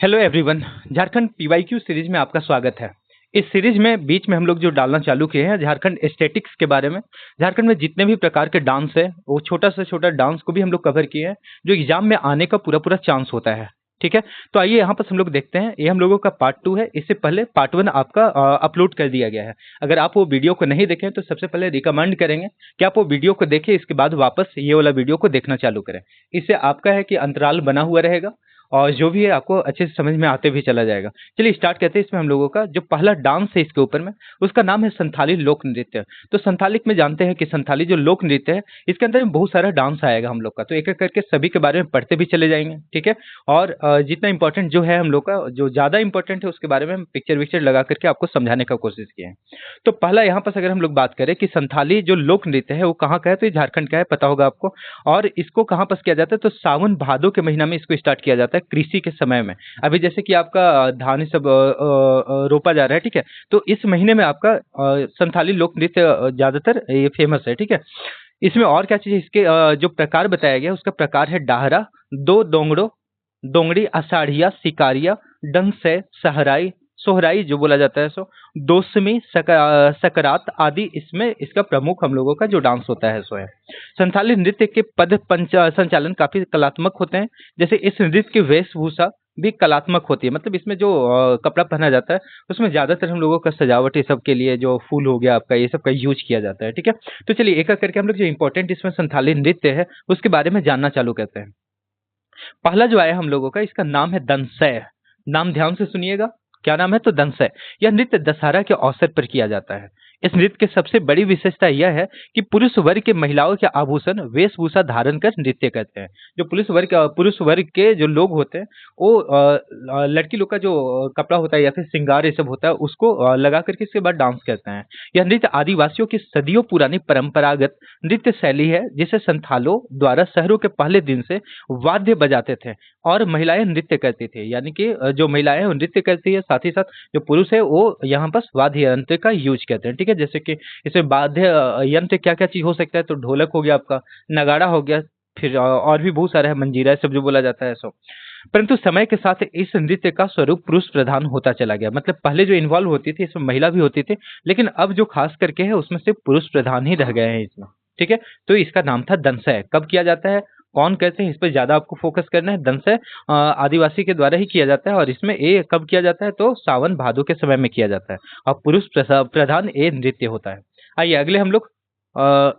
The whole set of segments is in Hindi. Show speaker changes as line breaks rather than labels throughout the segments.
Hello everyone. Jharkhand PYQ series में आपका स्वागत है। इस सीरीज में बीच में हम लोग जो डालना चालू किए हैं झारखंड एस्थेटिक्स के बारे में। झारखंड में जितने भी प्रकार के डांस है वो छोटा से छोटा डांस को भी हम लोग कवर किए हैं जो एग्जाम में आने का पूरा पूरा चांस होता है। ठीक है, तो आइए यहाँ पर हम लोग देखते हैं। ये हम लोगों का पार्ट 2 है। इससे पहले पार्ट 1 आपका अपलोड कर दिया गया है। अगर आप वो वीडियो को नहीं देखें तो सबसे पहले रिकमेंड करेंगे कि आप वो वीडियो को देखें, इसके बाद वापस ये वाला वीडियो को देखना चालू करें। इससे आपका है कि अंतराल बना हुआ रहेगा और जो भी है आपको अच्छे से समझ में आते भी चला जाएगा। चलिए स्टार्ट करते हैं। इसमें हम लोगों का जो पहला डांस है इसके ऊपर में, उसका नाम है संथाली लोक नृत्य। तो संथाली में जानते हैं कि संथाली जो लोक नृत्य है इसके अंदर में बहुत सारा डांस आएगा हम लोग का, तो एक एक करके सभी के बारे में पढ़ते भी चले जाएंगे। ठीक है, और जितना इंपॉर्टेंट जो है हम लोग का, जो ज्यादा इंपॉर्टेंट है उसके बारे में हम पिक्चर विक्चर लगा करके आपको समझाने का कोशिश किए हैं। तो पहला यहाँ पर अगर हम लोग बात करें कि संथाली जो लोक नृत्य है वो कहाँ का है, तो ये झारखंड का है, पता होगा आपको। और इसको कहाँ पर किया जाता है, तो सावन भादो के महीना में इसको स्टार्ट किया जाता है कृषि के समय में। अभी जैसे कि आपका धान ये सब रोपा जा रहा है, ठीक है, तो इस महीने में आपका संथाली लोक नृत्य ज्यादातर ये फेमस है। ठीक है, इसमें और क्या चीज है, इसके जो प्रकार बताया गया उसका प्रकार है डाहरा, दो दोंगड़ो, दोंगड़ी, अषाढ़िया, सिकारिया, डंसै, सहराई, सोहराई जो बोला जाता है सो, दोसमी, सकरात आदि इसमें इसका प्रमुख हम लोगों का जो डांस होता है सो है। संथाली नृत्य के पद पंच संचालन काफी कलात्मक होते हैं। जैसे इस नृत्य की वेशभूषा भी कलात्मक होती है, मतलब इसमें जो कपड़ा पहना जाता है उसमें ज्यादातर हम लोगों का सजावट ये सब के लिए जो फूल हो गया आपका, ये सब का यूज किया जाता है। ठीक है, तो चलिए एक एक करके हम लोग जो इंपॉर्टेंट इसमें संथाली नृत्य है उसके बारे में जानना चालू करते हैं। पहला जो आया हम लोगों का, इसका नाम है दंसै। नाम ध्यान से सुनिएगा, क्या नाम है, तो दंसै। यह नृत्य दशहरा के अवसर पर किया जाता है। इस नृत्य की सबसे बड़ी विशेषता यह है कि पुरुष वर्ग के महिलाओं के आभूषण वेशभूषा धारण कर नृत्य करते हैं। जो पुरुष वर्ग के जो लोग होते हैं वो लड़की लोग का जो कपड़ा होता है या फिर श्रृंगार ये सब होता है उसको लगा करके इसके बाद डांस करते हैं। यह नृत्य आदिवासियों की सदियों पुरानी परंपरागत नृत्य शैली है जिसे संथालों द्वारा शहरों के पहले दिन से वाद्य बजाते थे और महिलाएं नृत्य करती थी। यानी कि जो महिलाएं हैं वो नृत्य करती है, साथ ही साथ जो पुरुष है वो यहाँ पर वाद्य यंत्र का यूज करते हैं। ठीक है, जैसे कि इसमें वाद्य यंत्र क्या क्या चीज हो सकता है, तो ढोलक हो गया आपका, नगाड़ा हो गया, फिर और भी बहुत सारा है, मंजीरा सब जो बोला जाता है सो। परंतु समय के साथ इस नृत्य का स्वरूप पुरुष प्रधान होता चला गया। मतलब पहले जो इन्वॉल्व होती थी इसमें महिला भी होती थी, लेकिन अब जो खास करके है उसमें सिर्फ पुरुष प्रधान ही रह गए हैं इसमें। ठीक है, तो इसका नाम था दंसै। कब किया जाता है, कौन कैसे है, इस पर ज्यादा आपको फोकस करना है। दंसै आदिवासी के द्वारा ही किया जाता है और इसमें ये कब किया जाता है, तो सावन भादो के समय में किया जाता है और पुरुष प्रधान ये नृत्य होता है। आइए अगले हम लोग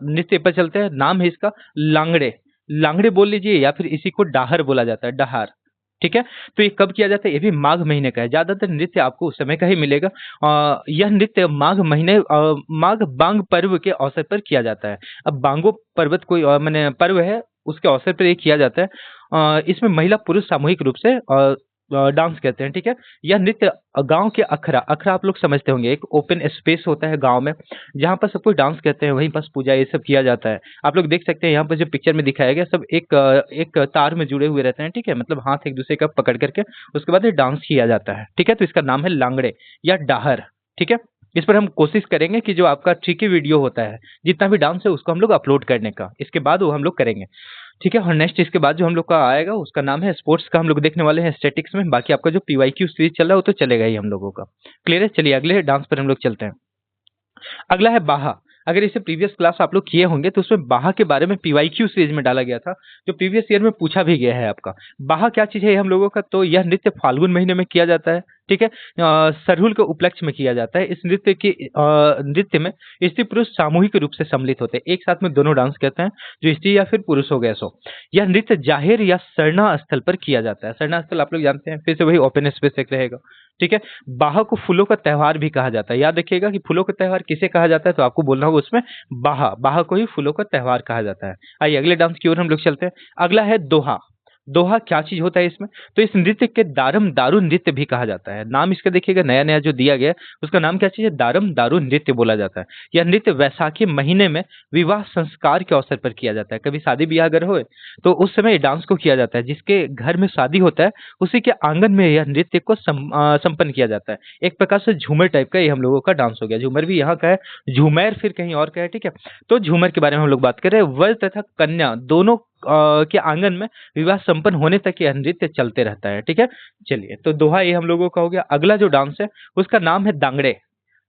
नृत्य पर चलते हैं। नाम है इसका लांगड़े। लांगड़े बोल लीजिए या फिर इसी को डाहर बोला जाता है, डहार। ठीक है, तो ये कब किया जाता है, ये भी माघ महीने का है। ज्यादातर नृत्य आपको उस समय का ही मिलेगा। यह नृत्य माघ महीने माघ बांग पर्व के अवसर पर किया जाता है। अब बांगो पर्वत कोई मैंने पर्व है उसके अवसर पर ये किया जाता है। इसमें महिला पुरुष सामूहिक रूप से डांस करते हैं। ठीक है, यह नृत्य गांव के अखरा, अखरा आप लोग समझते होंगे, एक ओपन स्पेस होता है गांव में जहां पर सब कोई डांस करते हैं, वहीं पर पूजा ये सब किया जाता है। आप लोग देख सकते हैं यहाँ पर जो पिक्चर में दिखाया गया सब एक तार में जुड़े हुए रहते हैं। ठीक है, मतलब हाथ एक दूसरे का पकड़ करके उसके बाद ये डांस किया जाता है। ठीक है, तो इसका नाम है लांगड़े या डाहर। ठीक है, इस पर हम कोशिश करेंगे कि जो आपका ट्रिकी वीडियो होता है जितना भी डांस है उसको हम लोग अपलोड करने का, इसके बाद वो हम लोग करेंगे। ठीक है, और नेक्स्ट इसके बाद जो हम लोग का आएगा उसका नाम है स्पोर्ट्स का, हम लोग देखने वाले हैं स्टैटिक्स में। बाकी आपका जो पीवाईक्यू सीरीज चल रहा है वो तो चलेगा ही हम लोगों का। क्लियर है, चलिए अगले डांस पर हम लोग चलते हैं। अगला है बाहा। अगर इसे प्रीवियस क्लास आप लोग किए होंगे तो उसमें बाहा के बारे में पीवाईक्यू सीरीज में डाला गया था, जो प्रीवियस ईयर में पूछा भी गया है आपका। बाहा क्या चीज है हम लोगों का, तो यह नृत्य फाल्गुन महीने में किया जाता है। ठीक है, सरहुल के उपलक्ष्य में किया जाता है। इस नृत्य में स्त्री पुरुष सामूहिक रूप से सम्मिलित होते हैं, एक साथ में दोनों डांस करते हैं, जो स्त्री या फिर पुरुष हो गए सो। यह नृत्य जाहिर या सरना स्थल पर किया जाता है। सरना स्थल आप लोग जानते हैं, फिर से वही ओपन स्पेस एक रहेगा। ठीक है, बाहा को फूलों का त्योहार भी कहा जाता है। याद रखिएगा कि फूलों का त्योहार किसे कहा जाता है, तो आपको बोलना होगा उसमें बाहा, बाहा को ही फूलों का त्योहार कहा जाता है। आइए अगले डांस की ओर हम लोग चलते हैं। अगला है दोहा। दोहा क्या चीज होता है इसमें, तो इस नृत्य के दारम दारू नृत्य भी कहा जाता है। नाम इसका देखिएगा नया नया जो दिया गया है उसका नाम क्या चीज है, दारम दारू नृत्य बोला जाता है। यह नृत्य वैसाखी महीने में विवाह संस्कार के अवसर पर किया जाता है। कभी शादी ब्याह अगर हो तो उस समय डांस को किया जाता है। जिसके घर में शादी होता है उसी के आंगन में यह नृत्य को संपन्न किया जाता है। एक प्रकार से झूमर टाइप का ये हम लोगों का डांस हो गया। झूमर भी यहाँ का है, झूमर फिर कहीं और का है। ठीक है, तो झूमर के बारे में हम लोग बात कर रहे हैं। वर तथा कन्या दोनों के आंगन में विवाह संपन्न होने तक यह नृत्य चलते रहता है। ठीक है, चलिए तो दोहा ये हम लोगों का हो गया। अगला जो डांस है उसका नाम है दांगड़े।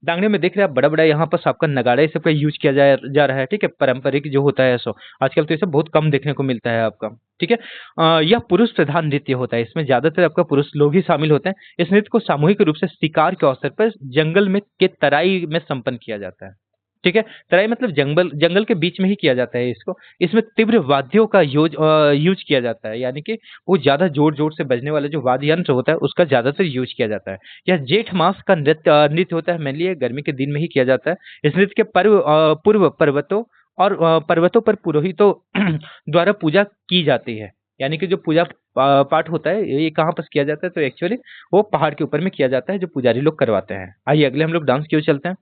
दांगड़े में देख रहे हैं आप बड़ा बड़ा यहाँ पर आपका नगाड़ा ये सब का यूज किया जा रहा है। ठीक है, पारंपरिक जो होता है ऐसा आजकल तो ये सब बहुत कम देखने को मिलता है आपका। ठीक है, यह पुरुष प्रधान नृत्य होता है, इसमें ज्यादातर आपका पुरुष लोग ही शामिल होते हैं। इस नृत्य को सामूहिक रूप से शिकार के अवसर पर जंगल में के तराई में संपन्न किया जाता है। ठीक है, तराई मतलब जंगल, जंगल के बीच में ही किया जाता है इसको। इसमें तीव्र वाद्यों का यूज किया जाता है, यानी कि वो ज्यादा जोर जोर से बजने वाला जो वाद्य यंत्र होता है उसका ज्यादातर यूज किया जाता है। यह जेठ मास का नृत्य होता है, मेनली गर्मी के दिन में ही किया जाता है। इस नृत्य के पूर्व पर्वतों और पर्वतों पर पुरोहितों द्वारा पूजा की जाती है। यानी कि जो पूजा पाठ होता है ये कहाँ पर किया जाता है, तो एक्चुअली वो पहाड़ के ऊपर में किया जाता है जो पुजारी लोग करवाते हैं। आइए अगले हम लोग डांस की ओर चलते हैं।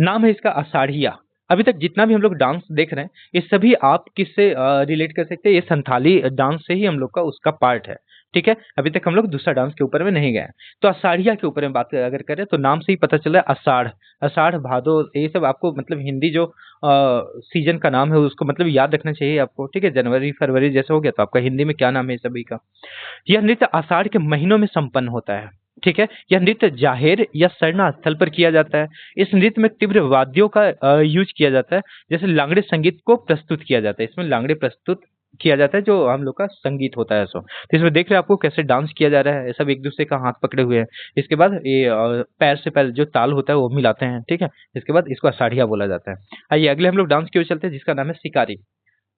नाम है इसका आषाढ़िया। अभी तक जितना भी हम लोग डांस देख रहे हैं ये सभी आप किससे रिलेट कर सकते हैं, ये संथाली डांस से ही हम लोग का उसका पार्ट है। ठीक है, अभी तक हम लोग दूसरा डांस के ऊपर में नहीं गए हैं। तो आषाढ़िया के ऊपर में बात अगर करें तो नाम से ही पता चल रहा है आषाढ़, आषाढ़ भादो ये सब आपको मतलब हिंदी जो सीजन का नाम है उसको मतलब याद रखना चाहिए आपको। ठीक है, जनवरी फरवरी जैसे हो गया तो आपका हिंदी में क्या नाम है सभी का। यह नृत्य आषाढ़ के महीनों में संपन्न होता है। ठीक है, यह नृत्य जाहिर या सरना स्थल पर किया जाता है। इस नृत्य में तीव्र वाद्यों का यूज किया जाता है, जैसे लांगड़े संगीत को प्रस्तुत किया जाता है। इसमें लांगड़े प्रस्तुत किया जाता है जो हम लोग का संगीत होता है सो। तो इसमें देख रहे हैं आपको कैसे डांस किया जा रहा है, सब एक दूसरे का हाथ पकड़े हुए हैं। इसके बाद ये पैर से पैर जो ताल होता है वो मिलाते हैं। ठीक है, इसके बाद इसको अषाढ़िया बोला जाता है। आइए अगले हम लोग डांस की ओर चलते हैं जिसका नाम है शिकारी।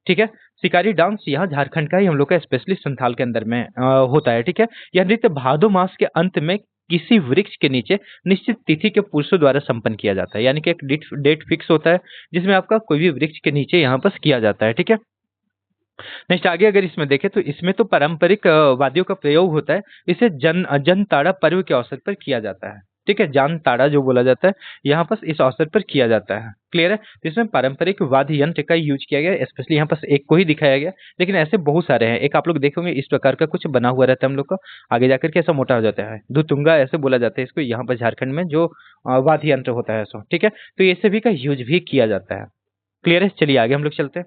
ठीक है, शिकारी डांस यहाँ झारखंड का ही हम लोग का स्पेशली संथाल के अंदर में होता है। ठीक है, यह नृत्य भादो मास के अंत में किसी वृक्ष के नीचे निश्चित तिथि के पुरुषों द्वारा संपन्न किया जाता है। यानी कि एक डेट फिक्स होता है जिसमें आपका कोई भी वृक्ष के नीचे यहाँ पर किया जाता है। ठीक है, नेक्स्ट आगे अगर इसमें देखें तो इसमें तो पारंपरिक वाद्यों का प्रयोग होता है। इसे जन ताड़ा पर्व के अवसर पर किया जाता है। ठीक है, जान ताड़ा जो बोला जाता है यहाँ पर इस अवसर पर किया जाता है। क्लियर है, तो इसमें पारंपरिक वाद्य यंत्र का यूज किया गया है, स्पेशली यहाँ पर एक को ही दिखाया गया, लेकिन ऐसे बहुत सारे हैं। एक आप लोग देखोगे इस प्रकार का कुछ बना हुआ रहता है हम लोग का, आगे जाकर के ऐसा मोटा हो जाता है, दुतुंगा ऐसे बोला जाता है इसको यहाँ पर झारखंड में जो वाद्य यंत्र होता है सो। ठीक है, तो ये सभी का यूज भी किया जाता है। क्लियर है, चलिए आगे हम लोग चलते हैं।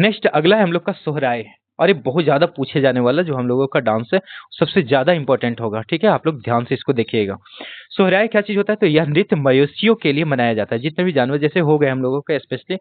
नेक्स्ट अगला है हम लोग का सोहराय, और ये बहुत ज्यादा पूछे जाने वाला जो हम लोगों का डांस है सबसे ज्यादा इंपॉर्टेंट होगा। ठीक है, आप लोग ध्यान से इसको देखिएगा। सोहराय क्या चीज होता है, तो यह नृत्य मवेशियों के लिए मनाया जाता है। जितने भी जानवर जैसे हो गए हम लोगों का स्पेशली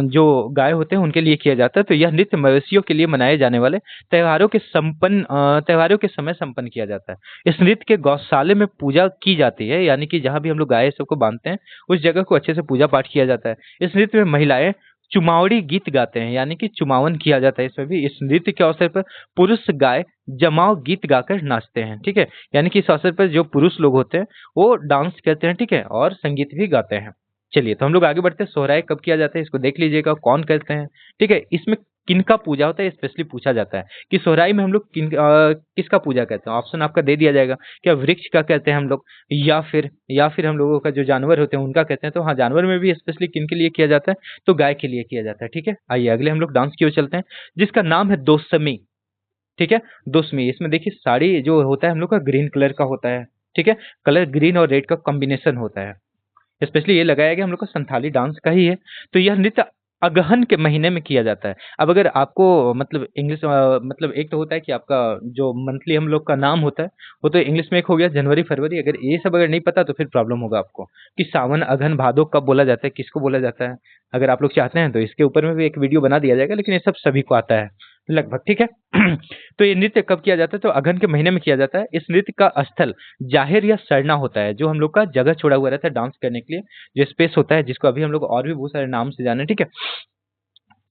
जो गाय होते हैं उनके लिए किया जाता है। तो यह नृत्य मवेशियों के लिए मनाए जाने वाले त्योहारों के समय संपन्न किया जाता है। इस नृत्य के गौशाले में पूजा की जाती है, यानी कि जहाँ भी हम लोग गाय सबको बांधते हैं उस जगह को अच्छे से पूजा पाठ किया जाता है। इस नृत्य में महिलाएं चुमावड़ी गीत गाते हैं, यानी कि चुमावन किया जाता है इसमें भी। इस नृत्य के अवसर पर पुरुष गाय जमाव गीत गाकर नाचते हैं। ठीक है, यानी कि इस अवसर पर जो पुरुष लोग होते हैं वो डांस करते हैं। ठीक है, और संगीत भी गाते हैं। चलिए तो हम लोग आगे बढ़ते हैं। सोहराय कब किया जाता है इसको देख लीजिएगा, कौन करते हैं। ठीक है, इसमें किनका पूजा होता है स्पेशली पूछा जाता है कि सोहराय में हम लोग किसका पूजा करते हैं। ऑप्शन आपका दे दिया जाएगा, क्या वृक्ष का कहते हैं हम लोग, या फिर हम लोगों का जो जानवर होते हैं उनका कहते हैं। तो हाँ, जानवर में भी स्पेशली किन के लिए किया जाता है, तो गाय के लिए किया जाता है। ठीक है, आइए अगले हम लोग डांस की ओर चलते हैं जिसका नाम है दोसमी। ठीक है, दोसमी, इसमें देखिए साड़ी जो होता है हम लोग का ग्रीन कलर का होता है। ठीक है, कलर ग्रीन और रेड का कॉम्बिनेशन होता है। स्पेशली ये लगाया गया हम लोग का संथाली डांस का ही है। तो यह नृत्य अगहन के महीने में किया जाता है। अब अगर आपको मतलब इंग्लिश मतलब एक तो होता है कि आपका जो मंथली हम लोग का नाम होता है वो तो इंग्लिश में एक हो गया जनवरी फरवरी, अगर ये सब अगर नहीं पता तो फिर प्रॉब्लम होगा आपको कि सावन अगहन भादो कब बोला जाता है, किसको बोला जाता है। अगर आप लोग चाहते हैं तो इसके ऊपर में भी एक वीडियो बना दिया जाएगा, लेकिन ये सब सभी को आता है लगभग। ठीक है, तो ये नृत्य कब किया जाता है, तो अगहन के महीने में किया जाता है। इस नृत्य का स्थल जाहिर या सरना होता है, जो हम लोग का जगह छोड़ा हुआ रहता है डांस करने के लिए, जो स्पेस होता है जिसको अभी हम लोग और भी बहुत सारे नाम से जाने। ठीक है,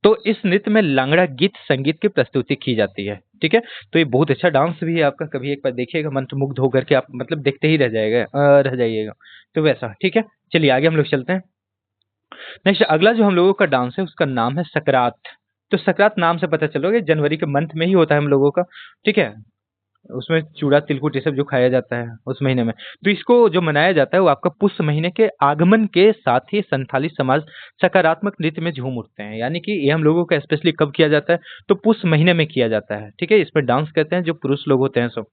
तो इस नृत्य में लांगड़ा गीत संगीत की प्रस्तुति की जाती है। ठीक है, तो ये बहुत अच्छा डांस भी है आपका, कभी एक बार देखिएगा मंत्रमुग्ध होकर के आप मतलब देखते ही रह जाइएगा तो वैसा। ठीक है, चलिए आगे हम लोग चलते हैं। नेक्स्ट अगला जो हम लोगों का डांस है उसका नाम है सकरात। तो सकरात नाम से पता चलोगे जनवरी के मंथ में ही होता है हम लोगों का। ठीक है, उसमें चूड़ा तिलकुट ये सब जो खाया जाता है उस महीने में। तो इसको जो मनाया जाता है वो आपका पुष्य महीने के आगमन के साथ ही संथाली समाज सकारात्मक नृत्य में झूम उठते हैं। यानी कि ये हम लोगों का स्पेशली कब किया जाता है, तो पुष्य महीने में किया जाता है। ठीक है, इसमें डांस करते हैं जो पुरुष लोग होते हैं सब।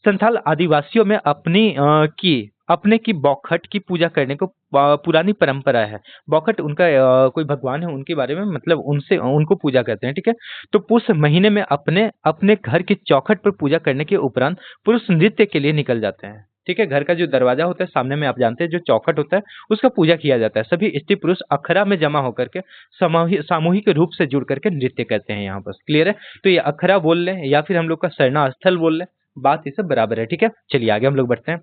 संथाल आदिवासियों में अपनी की अपने की बौखट की पूजा करने को पुरानी परंपरा है। बौखट उनका कोई भगवान है, उनके बारे में मतलब उनसे उनको पूजा करते हैं, ठीक है। तो पुष महीने में अपने अपने घर की चौखट पर पूजा करने के उपरांत पुरुष नृत्य के लिए निकल जाते हैं, ठीक है। घर का जो दरवाजा होता है सामने में, आप जानते हैं जो चौखट होता है, उसका पूजा किया जाता है। सभी स्त्री पुरुष अखड़ा में जमा होकर के सामूहिक रूप से जुड़ करके नृत्य करते हैं यहाँ पर। क्लियर है? तो ये अखड़ा बोल लें या फिर हम लोग का सरना स्थल बोल लें, बात ये सब बराबर है, ठीक है। चलिए आगे हम लोग बढ़ते हैं।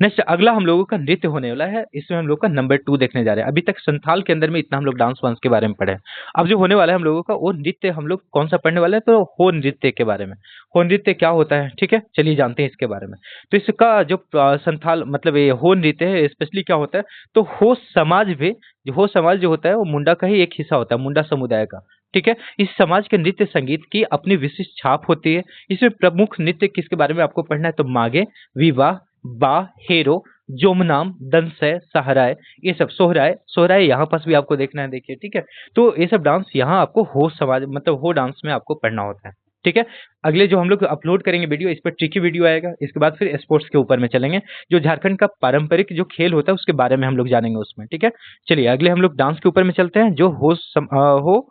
नेक्स्ट अगला हम लोगों का नृत्य होने वाला है, इसमें हम लोग का नंबर 2 देखने जा रहे हैं। अभी तक संथाल के अंदर में इतना हम लोग डांस वांस के बारे में पढ़े हैं। अब जो होने वाला है हम लोगों का, वो नृत्य हम लोग कौन सा पढ़ने वाले हैं, तो हो नृत्य के बारे में। हो नृत्य क्या होता है, ठीक है, चलिए जानते हैं इसके बारे में। तो इसका जो संथाल मतलब ये हो नृत्य है, स्पेशली क्या होता है, तो हो समाज भी, जो हो समाज जो होता है वो मुंडा का ही एक हिस्सा होता है, मुंडा समुदाय का, ठीक है। इस समाज के नृत्य संगीत की अपनी विशिष्ट छाप होती है। इसमें प्रमुख नृत्य किसके बारे में आपको पढ़ना है, तो मागे, विवाह, बा, हेरो, जोमनाम, दंसय, सहराय, ये सब, सोहराय, सोहराय यहाँ पास भी आपको देखना है, देखिए, ठीक है। तो ये सब डांस यहाँ आपको हो समाज मतलब हो डांस में आपको पढ़ना होता है, ठीक है। अगले जो हम लोग अपलोड करेंगे वीडियो, इस पर ट्रिकी वीडियो आएगा। इसके बाद फिर स्पोर्ट्स के ऊपर में चलेंगे, जो झारखंड का पारंपरिक जो खेल होता है उसके बारे में हम लोग जानेंगे उसमें, ठीक है। चलिए अगले हम लोग डांस के ऊपर में चलते हैं, जो हो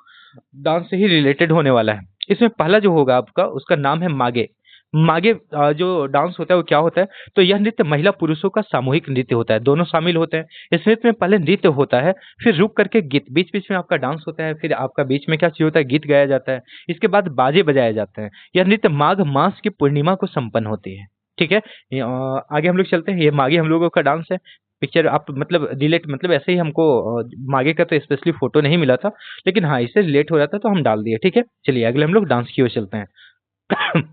डांस से ही रिलेटेड होने वाला है। इसमें पहला जो होगा आपका, उसका नाम है मागे। मागे जो डांस होता है वो क्या होता है, तो यह नृत्य महिला पुरुषों का सामूहिक नृत्य होता है, दोनों शामिल होते हैं। इस नृत्य में पहले नृत्य होता है, फिर रुक करके गीत, बीच बीच में आपका डांस होता है, फिर आपका बीच में क्या चीज होता है, गीत गाया जाता है, इसके बाद बाजे बजाए जाते हैं। यह नृत्य माघ मास की पूर्णिमा को संपन्न होती है, ठीक है। आगे हम लोग चलते हैं। ये माघी हम लोगों का डांस है। पिक्चर आप मतलब रिलेट मतलब ऐसे ही हमको मागे का तो स्पेशली फोटो नहीं मिला था, लेकिन हाँ इससे रिलेट हो रहा था तो हम डाल दिए, ठीक है। चलिए अगले हम लोग डांस की ओर चलते हैं।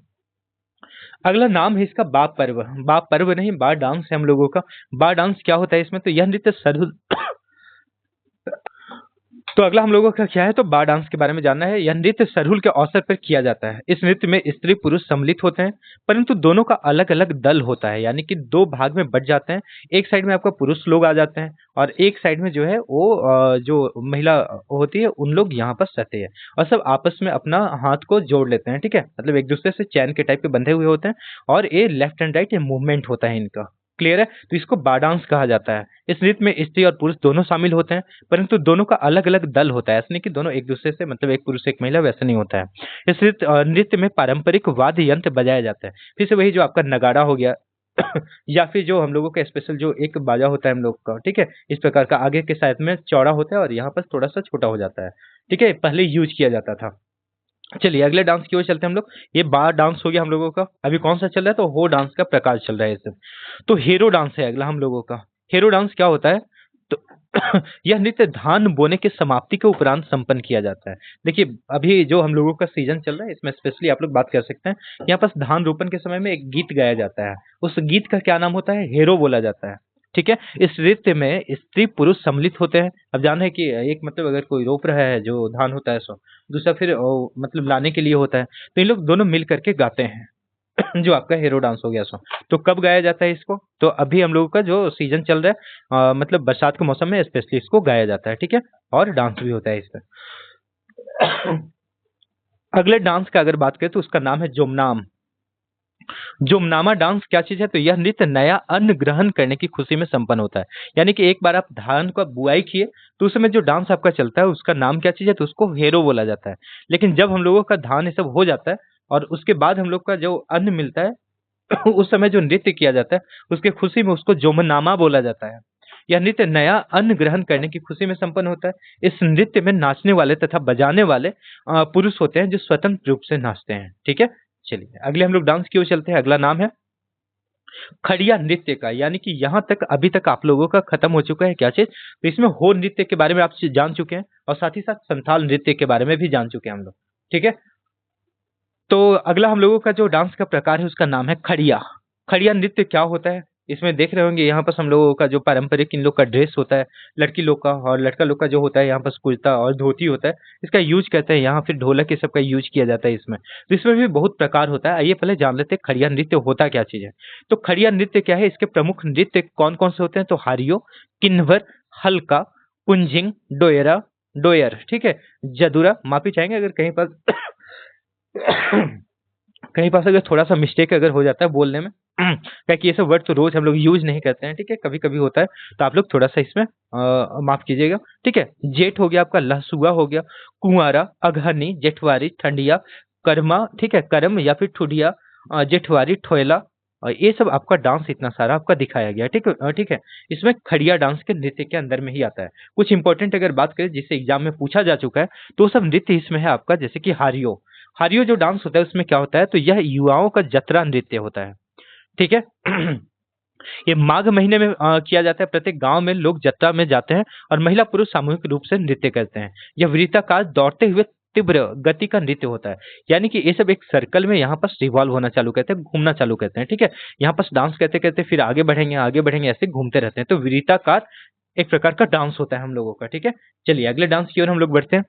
अगला नाम है इसका बाप पर्व। बाप पर्व नहीं, बा डांस है हम लोगों का। बा डांस क्या होता है इसमें, तो यह नृत्य सरहुल तो अगला हम लोगों का क्या है, तो बा डांस के बारे में जानना है। यह नृत्य सरहुल के अवसर पर किया जाता है। इस नृत्य में स्त्री पुरुष सम्मिलित होते हैं, परंतु दोनों का अलग अलग दल होता है, यानी कि दो भाग में बट जाते हैं। एक साइड में आपका पुरुष लोग आ जाते हैं और एक साइड में जो है वो जो महिला होती है उन लोग यहाँ पर सहते हैं, और सब आपस में अपना हाथ को जोड़ लेते हैं, ठीक है। मतलब एक दूसरे से चैन के टाइप के बंधे हुए होते हैं, और ये लेफ्ट एंड राइट ये मूवमेंट होता है इनका। क्लियर है? तो इसको बा डांस कहा जाता है। इस नृत्य में स्त्री और पुरुष दोनों शामिल होते हैं, परंतु दोनों का अलग अलग दल होता है। ऐसा नहीं कि दोनों एक दूसरे से मतलब एक पुरुष एक महिला, वैसा नहीं होता है। इस नृत्य में पारंपरिक वाद्य यंत्र बजाया जाता है। फिर से वही जो आपका नगाड़ा हो गया या फिर जो हम लोगों का स्पेशल जो एक बाजा होता है हम लोग का, ठीक है। इस प्रकार का आगे के साइड में चौड़ा होता है और यहाँ पर थोड़ा सा छोटा हो जाता है, ठीक है। पहले यूज किया जाता था। चलिए अगले डांस की ओर चलते हैं हम लोग। ये बार डांस हो गया हम लोगों का। अभी कौन सा चल रहा है, तो हो डांस का प्रकार चल रहा है इस। तो हीरो डांस है अगला हम लोगों का। हीरो डांस क्या होता है, तो यह नृत्य धान बोने के समाप्ति के उपरांत संपन्न किया जाता है। देखिए अभी जो हम लोगों का सीजन चल रहा है इसमें स्पेशली आप लोग बात कर सकते हैं। यहाँ पास धान रोपण के समय में एक गीत गाया जाता है, उस गीत का क्या नाम होता है, हेरो बोला जाता है, ठीक है। इस नृत्य में स्त्री पुरुष सम्मिलित होते हैं। अब जाना है कि एक मतलब अगर कोई रोप रहा है जो धान होता है सो, दूसरा फिर मतलब लाने के लिए होता है, तो इन लोग दोनों मिल करके गाते हैं। जो आपका हीरो डांस हो गया सो। तो कब गाया जाता है इसको, तो अभी हम लोगों का जो सीजन चल रहा है मतलब बरसात के मौसम में स्पेशली इसको गाया जाता है, ठीक है। और डांस भी होता है इस पर। अगले डांस का अगर बात करें तो उसका नाम है जोमनाम। जोमनामा डांस क्या चीज है, तो यह नृत्य नया अन्न ग्रहण करने की खुशी में संपन्न होता है। यानी कि एक बार आप धान का बुआई किए तो उस समय जो डांस आपका चलता है उसका नाम क्या चीज है, तो उसको हेरो बोला जाता है। लेकिन जब हम लोगों का धान ये सब हो जाता है और उसके बाद हम लोग का जो अन्न मिलता है उस समय जो नृत्य किया जाता है उसके खुशी में उसको जोमनामा बोला जाता है। यह नृत्य नया अन्न ग्रहण करने की खुशी में संपन्न होता है। इस नृत्य में नाचने वाले तथा बजाने वाले पुरुष होते हैं जो स्वतंत्र रूप से नाचते हैं, ठीक है। चलिए अगले हम लोग डांस की ओर चलते हैं। अगला नाम है खड़िया नृत्य का। यानी कि यहाँ तक अभी तक आप लोगों का खत्म हो चुका है क्या चीज, तो इसमें हो नृत्य के बारे में आप जान चुके हैं और साथ ही साथ संथाल नृत्य के बारे में भी जान चुके हैं हम लोग, ठीक है। तो अगला हम लोगों का जो डांस का प्रकार है उसका नाम है खड़िया। खड़िया नृत्य क्या होता है, इसमें देख रहे होंगे यहाँ पर हम लोगों का जो पारंपरिक इन लोग का ड्रेस होता है, लड़की लोग का और लड़का लोग का जो होता है यहाँ पर कुर्ता और धोती होता है, इसका यूज करते हैं यहाँ। फिर ढोलक ये सब का यूज किया जाता है इसमें। तो इसमें भी बहुत प्रकार होता है। आइए पहले जान लेते हैं खड़िया नृत्य होता क्या चीज है। तो खड़िया नृत्य क्या है, इसके प्रमुख नृत्य कौन कौन से होते हैं, तो हारियो, किन्वर, हल्का, पुंजिंग, डोयरा, डोयर, ठीक है, जदुरा। माफी चाहेंगे अगर कहीं पर कहीं पास अगर थोड़ा सा मिस्टेक अगर हो जाता है बोलने में, क्या कि ये सब वर्ड तो रोज हम लोग यूज नहीं करते हैं, ठीक है, कभी कभी होता है, तो आप लोग थोड़ा सा इसमें माफ कीजिएगा, ठीक है। जेठ हो गया आपका, लहसुआ हो गया, कुंवारा, अगहनी, जेठवारी, ठंडिया, कर्मा, ठीक है, करम या फिर ठुडिया, जेठवारी, ठोयला, और ये सब आपका डांस इतना सारा आपका दिखाया गया है, ठीक है, ठीक है। इसमें खड़िया डांस के नृत्य के अंदर में ही आता है। कुछ इंपॉर्टेंट अगर बात करें जिससे एग्जाम में पूछा जा चुका है, तो वो सब नृत्य इसमें है आपका, जैसे कि हारियो। हारियो जो डांस होता है उसमें क्या होता है, तो यह युवाओं का जतरा नृत्य होता है, ठीक है। ये माघ महीने में किया जाता है। प्रत्येक गांव में लोग जत्रा में जाते हैं और महिला पुरुष सामूहिक रूप से नृत्य करते हैं। यह वृत्ताकार दौड़ते हुए तीव्र गति का नृत्य होता है, यानी कि ये सब एक सर्कल में यहाँ पर रिवॉल्व होना चालू करते हैं, घूमना चालू करते हैं, ठीक है। यहाँ पर डांस करते करते फिर आगे बढ़ेंगे, ऐसे घूमते रहते हैं। तो वृत्ताकार एक प्रकार का डांस होता है हम लोगों का, ठीक है। चलिए अगले डांस की ओर हम लोग बढ़ते हैं।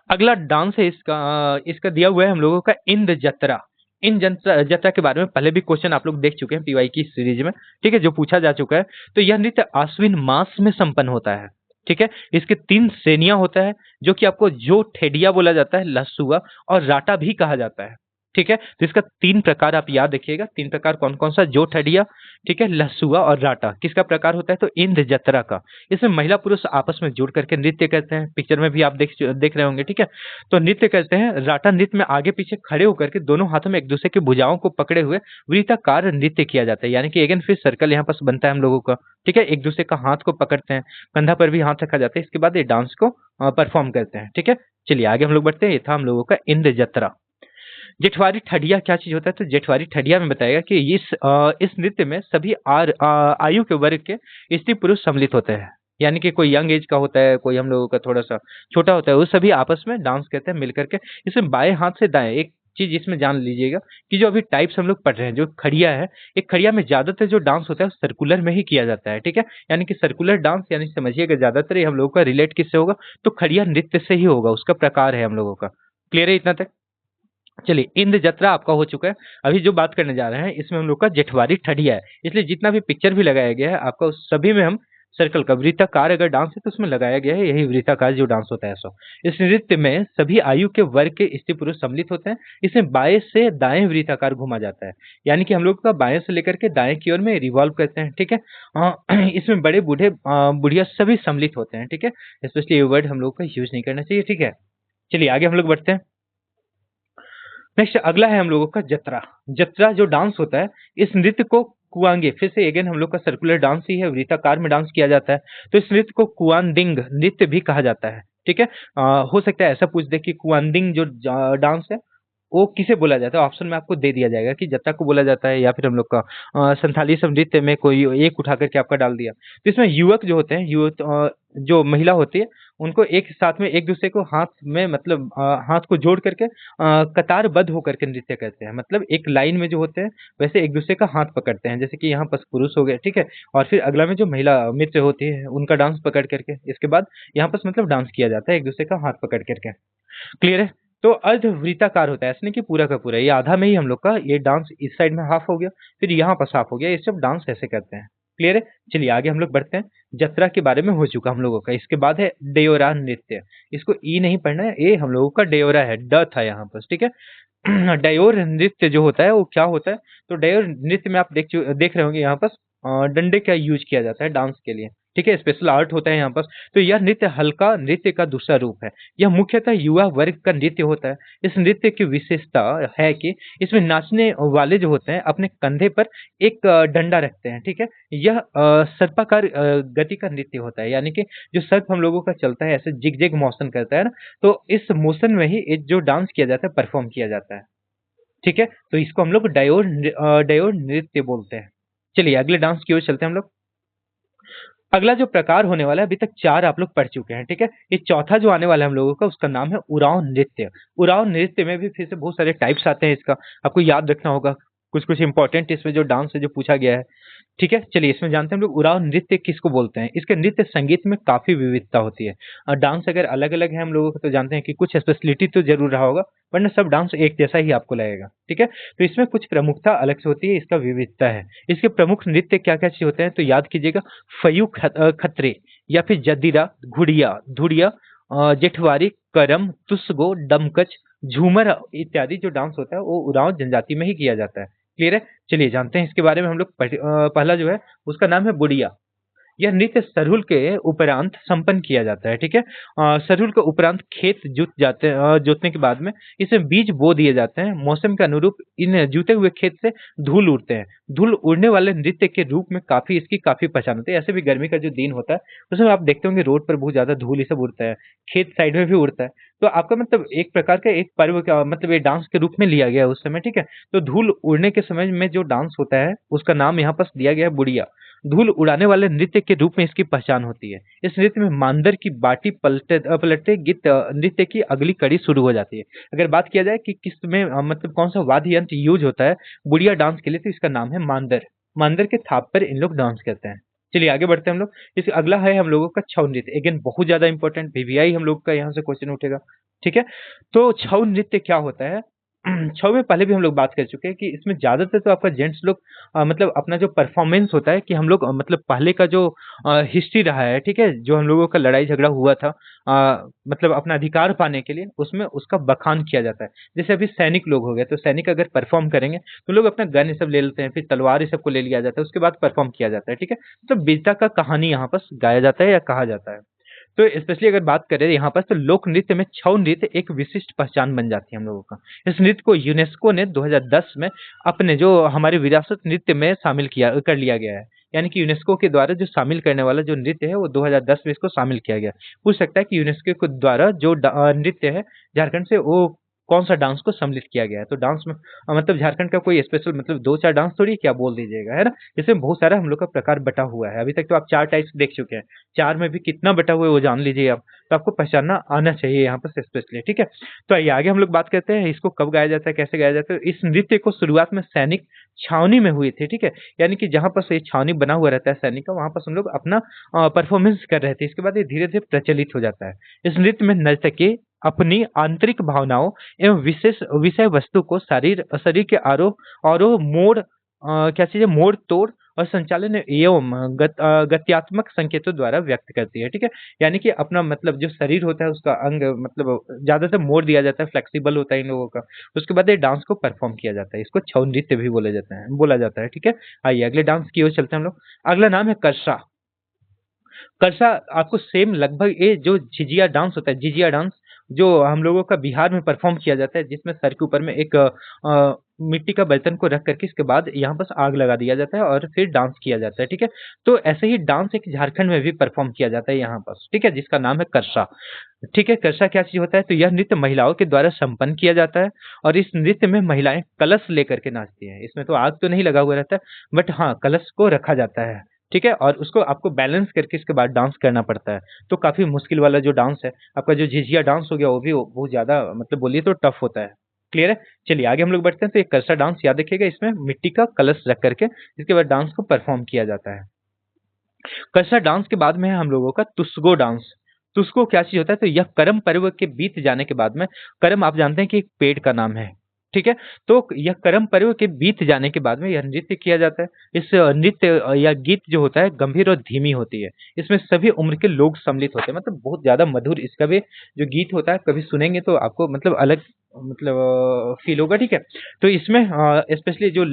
अगला डांस है इसका दिया हुआ है हम लोगों का इंद्र जत्रा। इन जत्रा जत्रा के बारे में पहले भी क्वेश्चन आप लोग देख चुके हैं पीवाई की सीरीज में, ठीक है, जो पूछा जा चुका है। तो यह नृत्य आश्विन मास में संपन्न होता है, ठीक है। इसके 3 श्रेणियां होता है, जो कि आपको जो ठेडिया बोला जाता है, लहसुआ और राटा भी कहा जाता है, ठीक है। तो इसका 3 प्रकार आप याद रखिएगा। 3 प्रकार कौन कौन सा, जो ठेडिया, ठीक है, लहसुआ और राटा किसका प्रकार होता है, तो इंद्र जत्रा का। इसमें महिला पुरुष आपस में जुड़ करके नृत्य करते हैं, पिक्चर में भी आप देख रहे होंगे, ठीक है। तो नृत्य करते हैं। राटा नृत्य में आगे पीछे खड़े होकर के दोनों हाथों में एक दूसरे की भुजाओं को पकड़े हुए वृत्ताकार नृत्य किया जाता है, यानी कि अगेन फिर सर्कल यहाँ पर बनता है हम लोगों का, ठीक है। एक दूसरे का हाथ को पकड़ते हैं, कंधा पर भी हाथ रखा जाता है, इसके बाद ये डांस को परफॉर्म करते हैं, ठीक है। चलिए आगे हम लोग बढ़ते हैं। ये था हम लोगों का इंद्र जत्रा। जेठवारी ठडिया क्या चीज होता है, तो जेठवारी ठडिया में बताएगा कि इस नृत्य में सभी आयु के वर्ग के स्त्री पुरुष सम्मिलित होते हैं, यानी कि कोई यंग एज का होता है, कोई हम लोगों का थोड़ा सा छोटा होता है, वो सभी आपस में डांस करते हैं मिलकर के। इसमें बाएं हाथ से दाएं, एक चीज इसमें जान लीजिएगा कि जो अभी टाइप्स हम लोग पढ़ रहे हैं, जो खड़िया है, एक खड़िया में ज्यादातर जो डांस होता है सर्कुलर में ही किया जाता है, ठीक है। यानी कि सर्कुलर डांस, यानी समझिएगा ज्यादातर ये हम लोगों का रिलेट किससे होगा, तो खड़िया नृत्य से ही होगा, उसका प्रकार है हम लोगों का। क्लियर है इतना तक? चलिए इंद्र जत्रा आपका हो चुका है। अभी जो बात करने जा रहे हैं इसमें हम लोग का जेठवारी ठडिया है, इसलिए जितना भी पिक्चर भी लगाया गया है आपका उस सभी में हम सर्कल का वृत्ताकार अगर डांस है तो उसमें लगाया गया है यही वृत्ताकार जो डांस होता है। सो इस नृत्य में सभी आयु के वर्ग के स्त्री पुरुष सम्मिलित होते हैं। इसमें बाएं से दाएं वृत्ताकार घुमा जाता है, यानी कि हम लोग का बाएं से लेकर के दाएं की ओर में रिवॉल्व करते हैं, ठीक है। इसमें बड़े बूढ़े बुढ़िया सभी सम्मिलित होते हैं, ठीक है। स्पेशली ये वर्ड हम लोग का यूज नहीं करना चाहिए, ठीक है। चलिए आगे हम लोग बढ़ते हैं। नेक्स्ट अगला है हम लोगों का जत्रा। जत्रा जो डांस होता है, इस नृत्य को कुआंगे, फिर से अगेन हम लोग का सर्कुलर डांस ही है, वृत्ताकार में डांस किया जाता है। तो इस नृत्य को कुआंदिंग नृत्य भी कहा जाता है, ठीक है। हो सकता है ऐसा पूछ दे कि कुआंदिंग जो डांस है वो किसे बोला जाता है, ऑप्शन में आपको दे दिया जाएगा कि जत्रा को बोला जाता है या फिर हम लोग का संथाली सब नृत्य में कोई एक उठा करके आपका डाल दिया। तो इसमें युवक जो होते हैं, युवक जो महिला होती है, उनको एक साथ में एक दूसरे को हाथ में मतलब हाथ को जोड़ करके कतारबद्ध होकर के नृत्य करते हैं, मतलब एक लाइन में जो होते हैं वैसे एक दूसरे का हाथ पकड़ते हैं, जैसे कि यहाँ पर पुरुष हो गए, ठीक है। और फिर अगला में जो महिला मित्र होती है उनका डांस पकड़ करके इसके बाद यहाँ पर मतलब डांस किया जाता है एक दूसरे का हाथ पकड़ करके। क्लियर है? तो अर्ध वृत्ताकार होता है, ऐसे नहीं कि पूरा का पूरा, ये आधा में ही हम लोग का ये डांस इस साइड में हाफ हो गया, फिर यहाँ पर हाफ हो गया, ये सब डांस ऐसे करते हैं। क्लियर है? चलिए आगे हम लोग बढ़ते हैं। जत्रा के बारे में हो चुका हम लोगों का। इसके बाद है डेयोरा नृत्य। इसको ई नहीं पढ़ना है, ये हम लोगों का डेयोरा है, ड था यहाँ पर, ठीक है। डयोर नृत्य जो होता है वो क्या होता है, तो डयोर नृत्य में आप देख रहे होंगे यहाँ पर डंडे का यूज किया जाता है डांस के लिए, ठीक है। स्पेशल आर्ट होता है यहाँ पर। तो यह नृत्य हल्का नृत्य का दूसरा रूप है। यह मुख्यतः युवा वर्ग का नृत्य होता है। इस नृत्य की विशेषता है कि इसमें नाचने वाले जो होते हैं अपने कंधे पर एक डंडा रखते हैं, ठीक है। यह सर्पाकार गति का नृत्य होता है, यानी कि जो सर्प हम लोगों का चलता है ऐसे जिग जिग मोशन करता है ना, तो इस मोशन में ही जो डांस किया जाता है परफॉर्म किया जाता है, ठीक है। तो इसको हम लोग डायोर नृत्य बोलते हैं। चलिए अगले डांस की ओर चलते हैं हम लोग। अगला जो प्रकार होने वाला है, अभी तक 4 आप लोग पढ़ चुके हैं, ठीक है। ये चौथा जो आने वाला है हम लोगों का, उसका नाम है उरांव नृत्य। उरांव नृत्य में भी फिर से बहुत सारे टाइप्स आते हैं, इसका आपको याद रखना होगा। कुछ कुछ इंपॉर्टेंट इसमें जो डांस है जो पूछा गया है, ठीक है। चलिए इसमें जानते हैं हम लोग उरांव नृत्य किसको बोलते हैं। इसके नृत्य संगीत में काफी विविधता होती है। डांस अगर अलग अलग है हम लोगों को तो जानते हैं कि कुछ स्पेशलिटी तो जरूर रहा होगा, वरना सब डांस एक जैसा ही आपको लगेगा, ठीक है। तो इसमें कुछ प्रमुखता अलग से होती है, इसका विविधता है। इसके प्रमुख नृत्य क्या क्या चीज होते हैं, तो याद कीजिएगा, फयू खत्रे या फिर जदीरा, घुड़िया, धुड़िया, जेठवारी, करम, तुसगो, डमकच, झूमर इत्यादि जो डांस होता है वो उरांव जनजाति में ही किया जाता है, क्लियर है? चलिए जानते हैं इसके बारे में हम लोग। पहला जो है उसका नाम है बुढ़िया। यह नृत्य सरहुल के उपरांत संपन्न किया जाता है, ठीक है। सरहुल के उपरांत खेत जोतने के बाद में इसमें बीज बो दिए जाते हैं। मौसम के अनुरूप इन जुते हुए खेत से धूल उड़ते हैं। धूल उड़ने वाले नृत्य के रूप में इसकी काफी पहचान होती है। ऐसे भी गर्मी का जो दिन होता है उसमें आप देखते होंगे रोड पर बहुत ज्यादा धूल ये सब उड़ता है, खेत साइड में भी उड़ता है। तो आपका मतलब एक प्रकार का एक पर्व का मतलब ये डांस के रूप में लिया गया है उस समय, ठीक है। तो धूल उड़ने के समय में जो डांस होता है उसका नाम यहाँ पर दिया गया है बुढ़िया। धूल उड़ाने वाले नृत्य के रूप में इसकी पहचान होती है। इस नृत्य में मांदर की बाटी पलटते गीत नृत्य की अगली कड़ी शुरू हो जाती है। अगर बात किया जाए कि किस में मतलब कौन सा वाद्य यंत्र यूज होता है बुढ़िया डांस के लिए, तो इसका नाम है मांदर। मांदर के थाप पर इन लोग डांस करते हैं। चलिए आगे बढ़ते हैं हम लोग। इस अगला है हम लोगों का छऊ नृत्य। अगेन बहुत ज्यादा इंपॉर्टेंट, वीवीआई हम लोग का यहाँ से क्वेश्चन उठेगा, ठीक है। तो छऊ नृत्य क्या होता है? छऊ में पहले भी हम लोग बात कर चुके हैं कि इसमें ज्यादातर तो आपका जेंट्स लोग मतलब अपना जो परफॉर्मेंस होता है कि हम लोग मतलब पहले का जो हिस्ट्री रहा है, ठीक है, जो हम लोगों का लड़ाई झगड़ा हुआ था मतलब अपना अधिकार पाने के लिए, उसमें उसका बखान किया जाता है। जैसे अभी सैनिक लोग हो गए, तो सैनिक अगर परफॉर्म करेंगे तो लोग अपना गन ये सब ले लेते हैं, फिर तलवार ये सब को ले लिया जाता है, उसके बाद परफॉर्म किया जाता है, ठीक है। तो वीरता का कहानी यहाँ पर गाया जाता है या कहा जाता है। तो स्पेशली अगर बात करें यहाँ पर तो लोक नृत्य में छऊ नृत्य एक विशिष्ट पहचान बन जाती है हम लोगों का। इस नृत्य को यूनेस्को ने 2010 में अपने जो हमारे विरासत नृत्य में शामिल किया कर लिया गया है। यानी कि यूनेस्को के द्वारा जो शामिल करने वाला जो नृत्य है वो 2010 में इसको शामिल किया गया। पूछ सकता है कि यूनेस्को के द्वारा जो नृत्य है झारखंड से, वो कौन सा डांस को सम्मिलित किया गया है। तो डांस में मतलब झारखंड का कोई स्पेशल मतलब दो चार डांस थोड़ी क्या बोल दीजिएगा, है ना। इसमें बहुत सारा हम लोग का प्रकार बटा हुआ है। अभी तक तो आप चार टाइप्स देख चुके हैं, चार में भी कितना बटा हुआ है वो जान लीजिए आप। तो आपको पहचानना आना चाहिए यहाँ पर स्पेशली, ठीक है। तो आइए आगे हम लोग बात करते हैं इसको कब गाया जाता है, कैसे गाया जाता है। इस नृत्य को शुरुआत में सैनिक छावनी में हुई थी, ठीक है। यानी कि जहाँ पर से छावनी बना हुआ रहता है सैनिक का, वहां पर हम लोग अपना परफॉर्मेंस कर रहे थे। इसके बाद ये धीरे धीरे प्रचलित हो जाता है। इस नृत्य में नर्तकी अपनी आंतरिक भावनाओं एवं विशेष विषय वस्तु को शरीर शरीर के आरोह और मोड़ क्या चीजें मोड़ तोड़ और संचालन एवं गत्यात्मक संकेतों द्वारा व्यक्त करती है, ठीक है। यानी कि अपना मतलब जो शरीर होता है उसका अंग मतलब ज्यादातर मोड़ दिया जाता है, फ्लेक्सिबल होता है इन लोगों का। उसके बाद ये डांस को परफॉर्म किया जाता है। इसको छऊ नृत्य भी बोला जाता है, ठीक है। आइए अगले डांस की ओर चलते हैं हम लोग। अगला नाम है करसा। करसा आपको सेम लगभग ये जो झिझिया डांस होता है, झिझिया डांस जो हम लोगों का बिहार में परफॉर्म किया जाता है, जिसमें सर के ऊपर में एक मिट्टी का बर्तन को रख करके इसके बाद यहाँ पर आग लगा दिया जाता है और फिर डांस किया जाता है, ठीक है। तो ऐसे ही डांस एक झारखंड में भी परफॉर्म किया जाता है यहाँ पर, ठीक है, जिसका नाम है करसा। ठीक है, करसा क्या चीज होता है? तो यह नृत्य महिलाओं के द्वारा संपन्न किया जाता है और इस नृत्य में महिलाएं कलश लेकर के नाचती हैं। इसमें तो आग तो नहीं लगा हुआ रहता है, बट हाँ कलश को रखा जाता है, ठीक है। और उसको आपको बैलेंस करके इसके बाद डांस करना पड़ता है। तो काफी मुश्किल वाला जो डांस है आपका, जो झिझिया डांस हो गया, वो भी बहुत ज्यादा मतलब बोलिए तो टफ होता है। क्लियर है? चलिए आगे हम लोग बढ़ते हैं। तो ये करसा डांस याद रखिएगा, इसमें मिट्टी का कलश रख करके इसके बाद डांस को परफॉर्म किया जाता है। करसा डांस के बाद में है हम लोगों का तुसगो डांस। तुसगो क्या चीज होता है? तो यह करम पर्व के बीत जाने के बाद में, करम आप जानते हैं कि एक पेड़ का नाम है, ठीक है। तो यह करम पर्व के बीत जाने के बाद में यह नृत्य किया जाता है। इस नृत्य या गीत जो होता है गंभीर और धीमी होती है। इसमें सभी उम्र के लोग सम्मिलित होते हैं, मतलब बहुत ज्यादा मधुर इसका भी जो गीत होता है, कभी सुनेंगे तो आपको मतलब अलग मतलब फील होगा, ठीक है। तो इसमें स्पेशली जो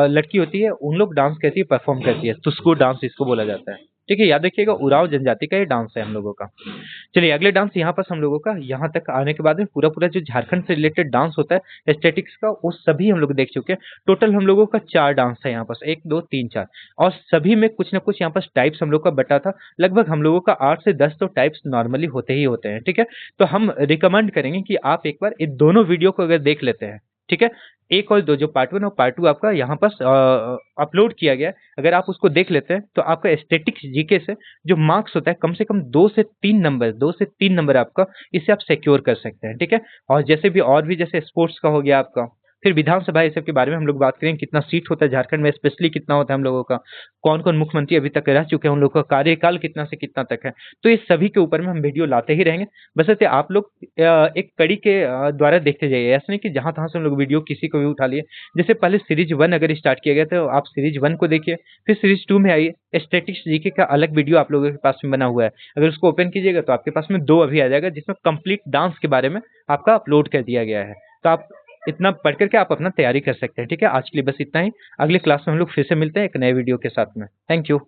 लड़की होती है उन लोग डांस करती है, परफॉर्म करती है, तुस्को डांस इसको बोला जाता है, ठीक है। याद रखिएगा उरांव जनजाति का ये डांस है हम लोगों का। चलिए अगले डांस यहाँ पर हम लोगों का, यहाँ तक आने के बाद में पूरा पूरा जो झारखंड से रिलेटेड डांस होता है एस्थेटिक्स का, वो सभी हम लोग देख चुके हैं। टोटल हम लोगों का 4 डांस है यहाँ पर, 1 2 3 4, और सभी में कुछ ना कुछ यहाँ पर टाइप्स हम लोग का बटा था। लगभग हम लोगों का 8 से 10 तो टाइप्स नॉर्मली होते ही होते हैं, ठीक है। तो हम रिकमेंड करेंगे कि आप एक बार इन दोनों वीडियो को अगर देख लेते हैं, ठीक है, 1 और 2 जो पार्ट 1 और पार्ट 2 आपका यहाँ पर अपलोड किया गया है, अगर आप उसको देख लेते हैं तो आपका एस्थेटिक्स जीके से जो मार्क्स होता है कम से कम 2 से 3 नंबर आपका इससे आप सिक्योर कर सकते हैं, ठीक है। और जैसे भी और भी जैसे स्पोर्ट्स का हो गया आपका, फिर विधानसभा ये सब के बारे में हम लोग बात करेंगे, कितना सीट होता है झारखंड में, स्पेशली कितना होता है हम लोगों का, कौन कौन मुख्यमंत्री अभी तक रह चुके हैं, उन लोगों का कार्यकाल कितना से कितना तक है। तो ये सभी के ऊपर में हम वीडियो लाते ही रहेंगे। बस ऐसे आप लोग एक कड़ी के द्वारा देखते जाइए, ऐसा नहीं कि जहां तहां से हम लोग वीडियो किसी को भी उठा लिए। जैसे पहले सीरीज 1 अगर स्टार्ट किया गया तो आप सीरीज 1 को देखिए, फिर सीरीज 2 में आइए। स्टैटिक्स जीके का अलग वीडियो आप लोगों के पास में बना हुआ है, अगर उसको ओपन कीजिएगा तो आपके पास में 2 अभी आ जाएगा, जिसमें कंप्लीट डांस के बारे में आपका अपलोड कर दिया गया है। तो आप इतना पढ़ करके आप अपना तैयारी कर सकते हैं। ठीक है, आज के लिए बस इतना ही। अगली क्लास में हम लोग फिर से मिलते हैं एक नए वीडियो के साथ में। Thank you.